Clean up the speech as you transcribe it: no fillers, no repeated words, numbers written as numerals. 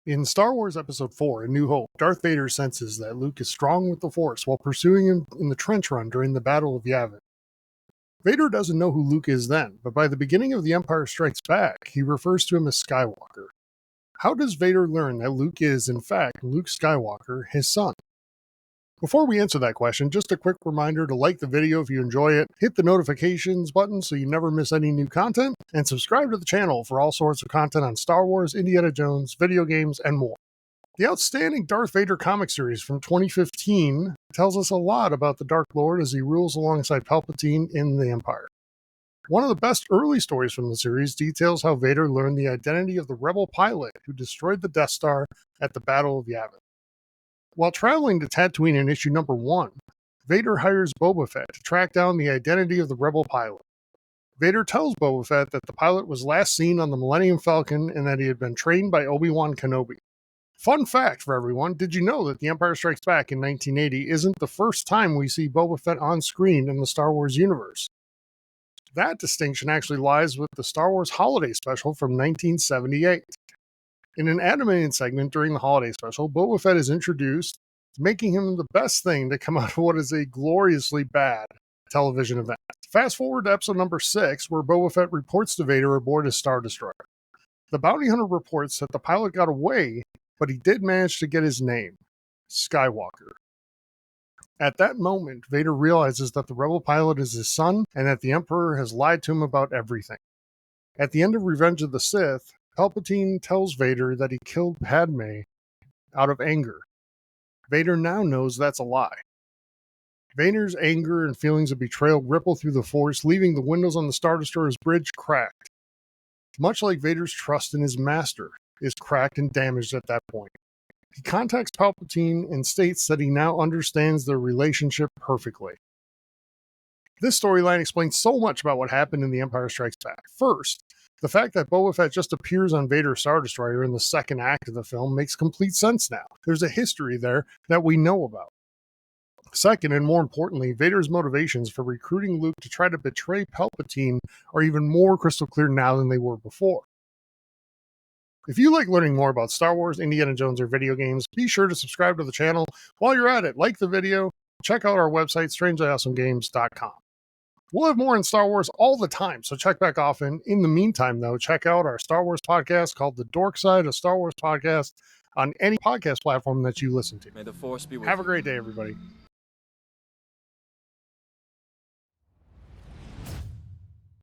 In Star Wars Episode 4, A New Hope, Darth Vader senses that Luke is strong with the Force while pursuing him in the trench run during the Battle of Yavin. Vader doesn't know who Luke is then, but by the beginning of The Empire Strikes Back, he refers to him as Skywalker. How does Vader learn that Luke is, in fact, Luke Skywalker, his son? Before we answer that question, just a quick reminder to like the video if you enjoy it, hit the notifications button so you never miss any new content, and subscribe to the channel for all sorts of content on Star Wars, Indiana Jones, video games, and more. The outstanding Darth Vader comic series from 2015 tells us a lot about the Dark Lord as he rules alongside Palpatine in the Empire. One of the best early stories from the series details how Vader learned the identity of the rebel pilot who destroyed the Death Star at the Battle of Yavin. While traveling to Tatooine in issue number 1, Vader hires Boba Fett to track down the identity of the rebel pilot. Vader tells Boba Fett that the pilot was last seen on the Millennium Falcon and that he had been trained by Obi-Wan Kenobi. Fun fact for everyone, did you know that The Empire Strikes Back in 1980 isn't the first time we see Boba Fett on screen in the Star Wars universe? That distinction actually lies with the Star Wars Holiday Special from 1978. In an animated segment during the Holiday Special, Boba Fett is introduced, making him the best thing to come out of what is a gloriously bad television event. Fast forward to episode number 6, where Boba Fett reports to Vader aboard his Star Destroyer. The bounty hunter reports that the pilot got away, but he did manage to get his name, Skywalker. At that moment, Vader realizes that the rebel pilot is his son and that the Emperor has lied to him about everything. At the end of Revenge of the Sith, Palpatine tells Vader that he killed Padme out of anger. Vader now knows that's a lie. Vader's anger and feelings of betrayal ripple through the Force, leaving the windows on the Star Destroyer's bridge cracked. Much like Vader's trust in his master is cracked and damaged at that point. He contacts Palpatine and states that he now understands their relationship perfectly. This storyline explains so much about what happened in The Empire Strikes Back. First, the fact that Boba Fett just appears on Vader's Star Destroyer in the second act of the film makes complete sense now. There's a history there that we know about. Second, and more importantly, Vader's motivations for recruiting Luke to try to betray Palpatine are even more crystal clear now than they were before. If you like learning more about Star Wars, Indiana Jones, or video games, be sure to subscribe to the channel. While you're at it, like the video, check out our website, strangelyAwesomeGames.com. We'll have more in Star Wars all the time, so check back often. In the meantime, though, check out our Star Wars podcast called The Dork Side of Star Wars Podcast on any podcast platform that you listen to. May the Force be with you. Have a great day, everybody.